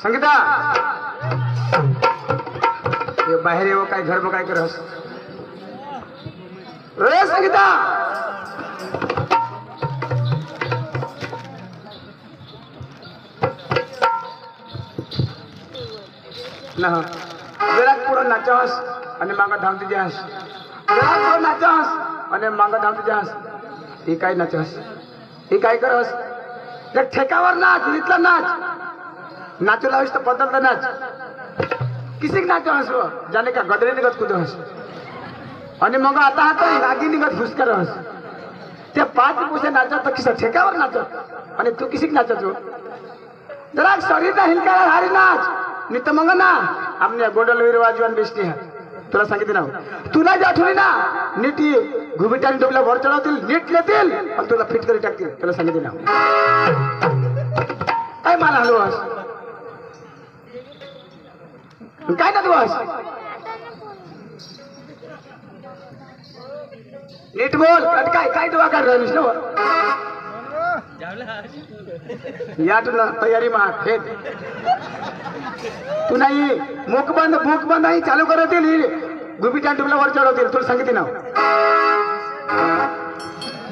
संगीता ये बाहेर येव काय घर काय करस रे संगीता ना जरा पुढे नाचस आणि मागं धावते जास जरा पुढे नाचस आणि मागं धावते जास ही काय नाचस ही काय करस एक ठेकावर नाच इथला नाच नाचू लाविस तर बदलता नाच किसी नाचो हसो जाने का गदरे निघत कुठं हस आणि मग आता आता रागी निघत फुसकर हस त्या 5 पुसे नाचत तर किसा ठेकावर नाचत आणि तू किसी नाचत हो जरा शरीर हिलकारा हारी नाच नित मग ना आमने गोडल वीर वाजवान बेसते है तुला सांगितलं ना तुला जे आठवली ना नीट घुबिटाने डोबला वर चढवतील नीट लेतील आणि तुला फिट करी टाकतील तुला सांगितलं ना काय मला हलवास काय ना तुवास नीट बोल काय काय दुआ कर राहिलीस ना या तुला तयारी मा हे तू नाही मुख बंद नाही चालू करतील गुबिटान टुबला वर चढवतील तुला सांगितलं ना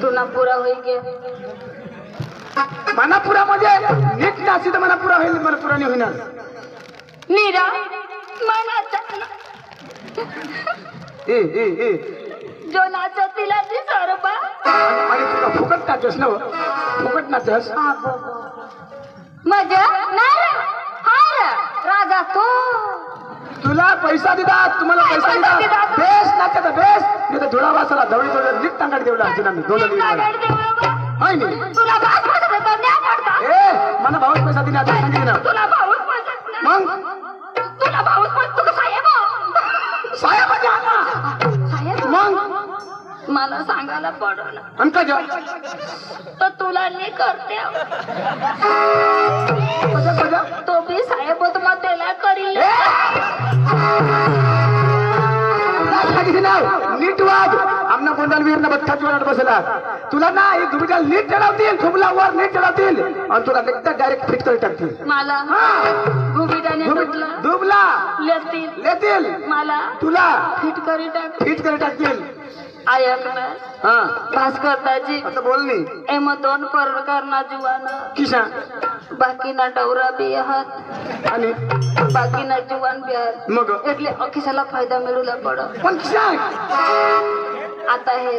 तुला पुरा होईल गे मना पुरा म्हणजे नीट नाची तर मला पुरा होईल मला पुरा नाही होणार मीरा मनाचा ए जो नाचत तिला ती सरबा आणि तुला फुकट नाचस ना फुकट नाचस मजा नाही हाय राजा तो तुला पैसा देतात तुम्हाला पैसा देतात बेस नाचत बेस मी तर धुळा वासला धवळी धवळी नीट तांगड देवला अर्जुना मी दोन हाय मी तुला भास पैसा देतो नाही पडता ए मला भाऊच पैसा दिला आता सांगितलं ना तुला भाऊच पैसा मग तुला भाऊच पैसा तुला साहेब साहेब आला साहेब मग मला सांगायला पडलं अंका जा तर तुला नाही करते तो बी साहेब होत मग त्याला करील नीट वाग आमना कोंडाल वीर ना बच्चा चोरात बसला तुला ना एक दुबिटा नीट चढवतील खुबला वर नीट चढवतील आणि तुला एकदम डायरेक्ट फिट करून टाकतील मला गुबिटाने दुबला लेतील मला तुला फिट करी टाकतील ऐकणार हा भास्करदाजी आता बोल नी एम 2 प्रकारना जुवाना किशा बाकीना डवरा बी आहात आणि बाकीना जुवान बी आहात मग એટલે અખીસાલા फायदा मिळूला पड पण किशा आता हे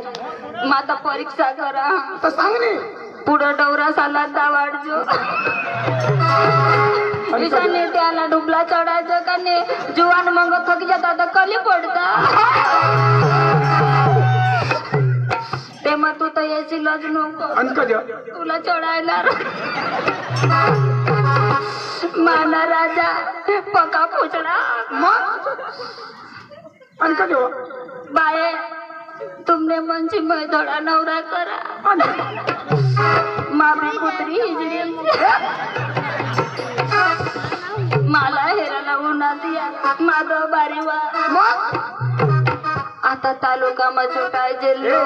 माता परीक्षा करा तर सांग नी पुढे डवरा साला दावाडजो ईशाने त्याला डुबला चढायचं का ने जुवान मग थकी जाता तर कली पडता ते मग तू तर याची लज नको अंका जा तुला चढायला माना राजा पका पुचडा मग अंका जा बाये तुमने मनची मैं थोडा नवरा करा मामी कुत्री हिजरी मला हेराला उन्हात या माधव बारीवा आता तालुका मचोटाय जेलो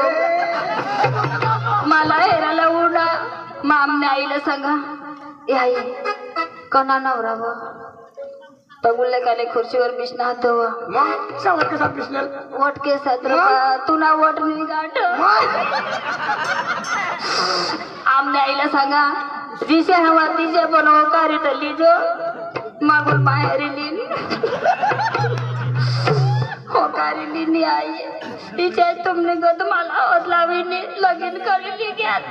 मला हेराला उडा मामने आईला सांगा याई कना नवरा व तगुल्ले काले खुर्चीवर बिछना हतवा मग सावट के साथ बिछनेल वट के साथ रहा तुला वट नाही गाठ आमने आईला सांगा जिसे हवा तिचे बनव कारी तली जो मागून बाहेर लीन होकारी लीनी आई तिचे तुमने गद मला ओदलावीने लगीन करी घ्यात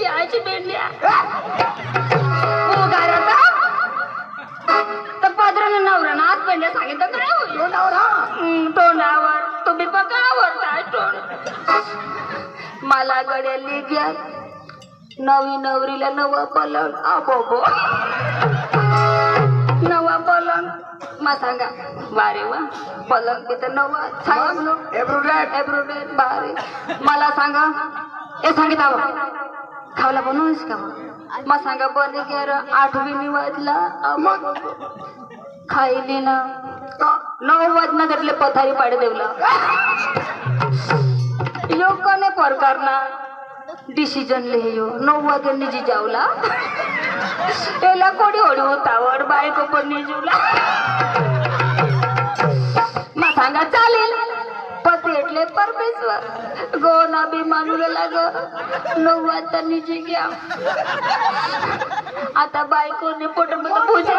याची बेंड्या उगारता तर पदरानं नवरा आज बेंड्या सांगितलं काय होईल तोंडावर तुम्ही बघा आवडता तोंड मला गड्याली घ्या नवी नवरीला नवा पलंग आबोबो नवा पलंग मा सांगा वारे वा पलंग तिथं नवा साहेब एब्रोडेट बारे मला सांगा ए सांगितलं खावला बनवूनच का मग सांगा बने गेर 8वी निवाजला मग खायली ना 9 वाजना त्यातले पथारी पाडे देवला लोकांनी प्रकार ना डिसिजन लिहियो 9 वाग्यांनी जिजावला त्याला कोणी ओढ होतावर बायको पण निजूला मा सांगा चालेल पती એટલે परमेश्वर गोना बी मानूला लाग 9 वाजता निजी घ्या आता बायकोने पोटमध्ये पूजा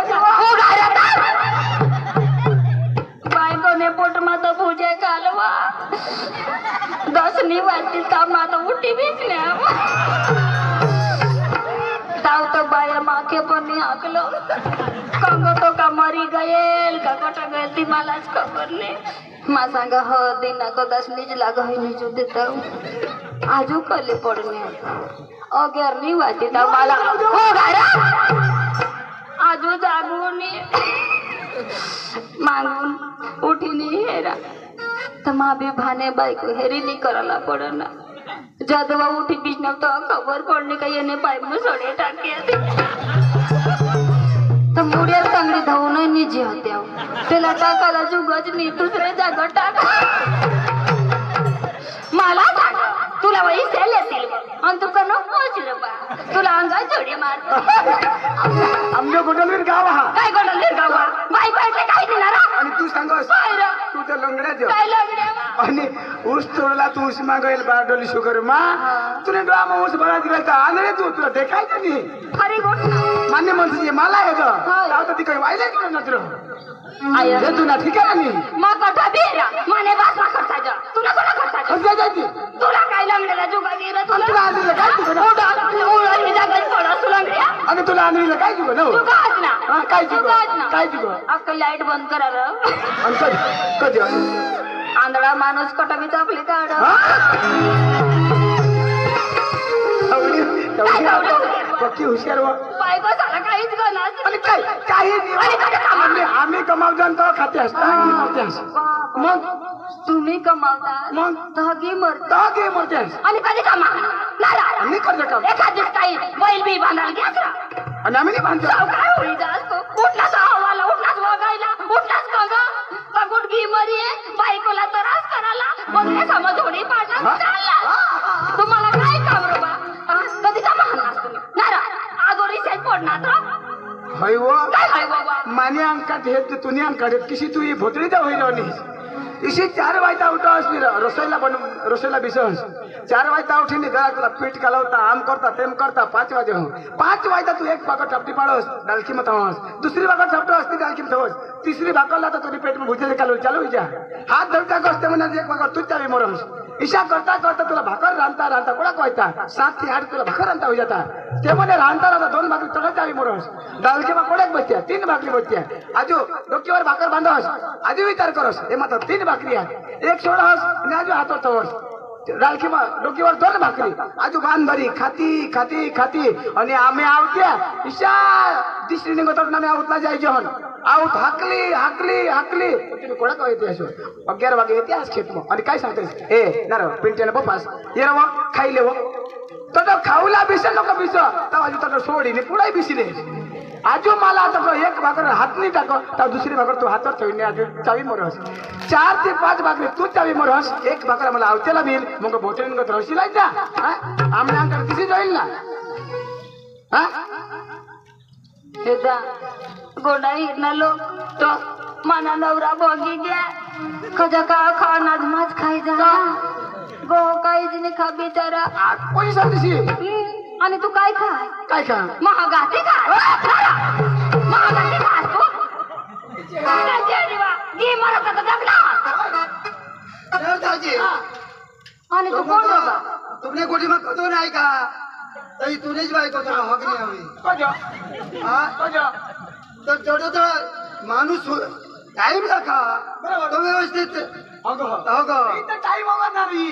बायकोने पोटमध्ये पूजा घालवा 10 वाजतील कामात उठी बिसल्या ताव तो बाया माके पण नाही हाकलो कंगो तो का मरी गयेल का कट गयेल ती मलाच खबर नाही मा सांगा ह दिना कदाच निज लाग है निजू देता आजू कले पडणे अगेर नाही वाटी ताव मला हो घरा आजू जागूनी मागून उठीनी हेरा तर मा बी भाने बायको हेरी नाही करायला पडना जदवा उठी बिजनव तो खबर पडली का येणे पाईप में सोडे टाके तर मुडियार चांगली धावून निजी होत्या त्याला टाकायला जुगच नाही दुसऱ्या जागा टाक मला सांग तुला वही सेल येतील आणि तू करणं पोचलं बा तुला अंगा जोडी मार आमच्या गोडलवीर गाव हा काय गोडलवीर गाव बाई पाहिजे काय देणार आणि तू सांगस तू त्या लंगड्याच्या काय लागल्या आणि ऊस तोडला तू ऊस मागेल बारडोली शुगर मा तुने ड्रामा ऊस बळा दिला तर आंधळे तू तुला देखायचं नाही अरे गोड मान्य म्हणते मला येतं तर ती काही वायला तुला नत्र आया हे तुला ठीक आहे ना मा कथा बेरा माने बास मा खर्चाजा तुला कोणा खर्चाजा खर्च जायची तुला काय लागलेला जुगा गेला तुला आणलेलं काय तुला उडा जागा पडा तुला आणि तुला आणलेलं काय तुला ना जुगा आज ना काय तुला काय तुला अक्का लाईट बंद करा र आणि कधी आंधळा माणूस कटावी चापली काढ पक्की हुशार बायको झाला काहीच गणा आणि काय काही आम्ही कमाव जाणतो खाते असतात मग तुम्ही कमावता मग धागी मरता धागे मरते आणि कधी कमावणार आम्ही करतो काम एखादीच काही बैल बी बांधायला घ्यायचा आणि आम्ही नाही बांधतो काय होई जास्त उठलाच हवाला उठलाच वगायला उठलाच कंगा का गुडघी मरी बायकोला त्रास करायला मग हे समज थोडी पाडला चालला तुम्हाला काय काम रे बा कधी कमावणार तुम्ही नारा आगोरी सेट पडणार होय वो काय हाय बाबा माने अंकात हे तुने अंकात किशी तू ही भोतरी जा होईल आणि इशी 4 वाजता उठास रसोईला बिसस 4 वाजता उठीने घरातला पीठ कालवता आम करता तेम करता 5 वाजे 5 वाजता तू एक भाकर टपटी पाडस डालकी मत हवस दुसरी भाकर टपटो असती डालकी मत हवस तीसरी भाकरला तर तुझी पेट में भुजे कालव चालू जा हात धरता कसते म्हणा एक भाकर तू चावी मोरस ईशा करता करता तुला भाकर रांधता कोणा कोयता 7 ते 8 तुला भाकर रांधता होई जाता ते म्हणे रांधता 2 भाकरी तडा चावी मोरस डालकी मा कोड्याक बसत्या 3 भाकरी बसत्या आजू डोक्यावर भाकर बांधस आजू विचार करस हे मात्र 3 भाकरी आहे एक सोडस आणि आजू हातात तवस डालकी मा डोक्यावर 2 भाकरी आजू बांध भरी खाती आणि आम्ही आवत्या ईशा तिसरी निघतात ना आम्ही आवतला जायचे हन आऊत हाकली तुम्ही कोणा काय येते असो 11 वागे येते आज खेत मग आणि काय सांगतेस ए नार पिंट्याने बपास ये रव खाईले वो तो खाऊला बिसे नको बिस तर आजू तर सोडीने पुढे बिसिले आजू मला आता एक भाकर हात नाही टाक तर दुसरी भाकर तू हातात ठेवणे आजू चावी मोरस 4 ते 5 भाकरी तू चावी मोरस एक भाकर मला आवतेला बिल मग बोटेन गत रशीला जा आम्ही अंकर किसी जाईल ना हा हेदा गोडा हिरना लोक तो मना नवरा भोगी घ्या खजा का खानाज माच खाई जा गो काहीच नाही खा बिचारा कोणी सांगतेसी आणि तू काय खा महागाते खा महागाते खा तू घे मला तर जगला आणि तू कोण बाबा तुमने गोटी मग कतो नाही का तरी तुनेच बायको तुला हक नाही हवी तर छोटं तर माणूस टाईम नका तो व्यवस्थित हो ग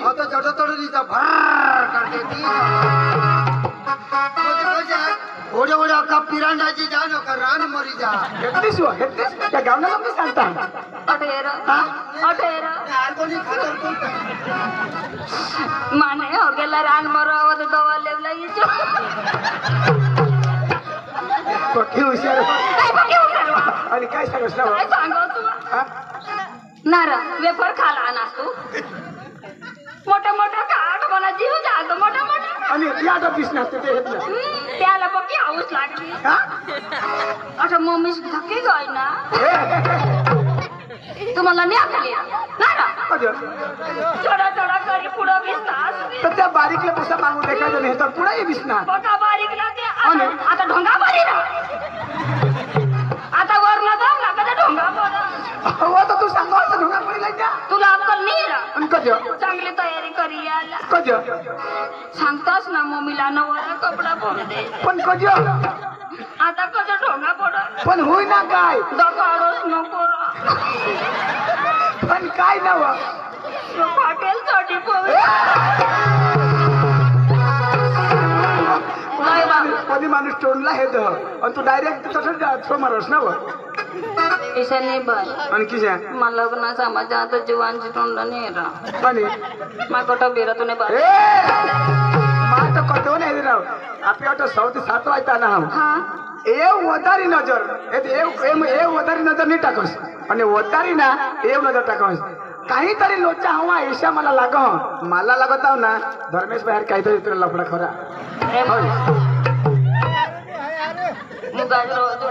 आता छोटं थोडं तिचा भर करते ती ओढ्या का पिरांडाची जा नका रान मरी जा घेतलीस त्या गावना लोक सांगता अठेर कोणी खातर माने हो गेला रान मरवत दवा लेवला येतो पक्की हुशार आणि काय सांगस ना काय सांगू तू नारा वेफर खाला नास तू मोठा खाट मला जीव जातो मोठा आणि या दिसणार ते हेत ना त्याला बघ की हाऊस लागली हा अच्छा मम्मीच धक्के गाय ना तुम्हाला नाही आखली ना ना कधी चढा चढा करी पुढं बिसतास तर त्या बारीकला पैसा मागून देखायचं नाही तर पुढे दिसणार बघा बारीकला ते आणि? आता ढोंगा बारी ना आता वरला जाऊ ना कदा ढोंगा बरं हो तर तू सांगावं ढोंगा पडला त्या तुला अक्कल नाही रा आणि कधी चांगली तयारी करी याला कधी सांगतास ना मम्मीला नवरा कपडा फोड दे पण कधी आता कसं ढोंगा पडत पण होईना काय दगाडच नको पण काय नव फाटेल साठी कधी माणूस टोनला हे आणि तू डायरेक्ट तसंच मारस ना ईशानी बर आणि किशा मला लग्नाचा माझ्या आता जीवांची तोंड नाही रा आणि मागोटा बेरा तुने बार मात कतो नाही राव आपल्या वाटत सौती 7 वाजता ना हा વધારી નજર એ વધારી નજર નહીં टाकस અને વધારી ના એ નજર टाकस काहीतरी लोचा हवा ईशा मला लागत आहो ना धर्मेश बाहेर काहीतरी तुला लफडा खरा मुगाज रोज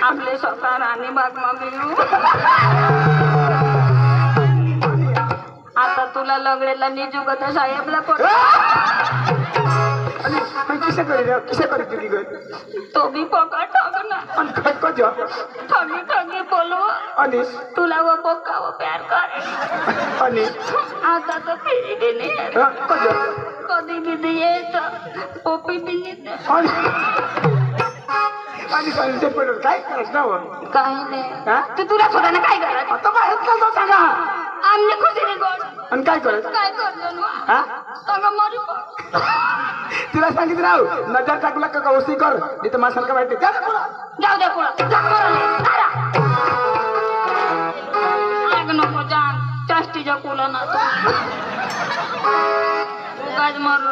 आपले स्वतः राणी बागमा मिळू आता तुला लगडेला निजुगत साहेबला पड किसे करी तुझी गय तो भी पका ठगना आणि कधी ठगी ठगी बोलव आणि तुला वो पक्का वो प्यार करे आणि आता तो फिरी भी नहीं है कधी कधी भी दिए तो पोपी भी नहीं दे आणि संशय पडून काय करस ना काही नाही हा? तू तुला सोडायला काय करायचं आता बाहेर का सांगा आमने खुशीने गोड आणि काय करत काय करतो ना हा सांगा मारू तुला सांगितलं राव नजर टाकला का कौशी कर नाही तर माझ्यासारखं वाटते त्या जाऊ द्या पुढं आग नको जान चाष्टीच्या कुला ना उगाच मारू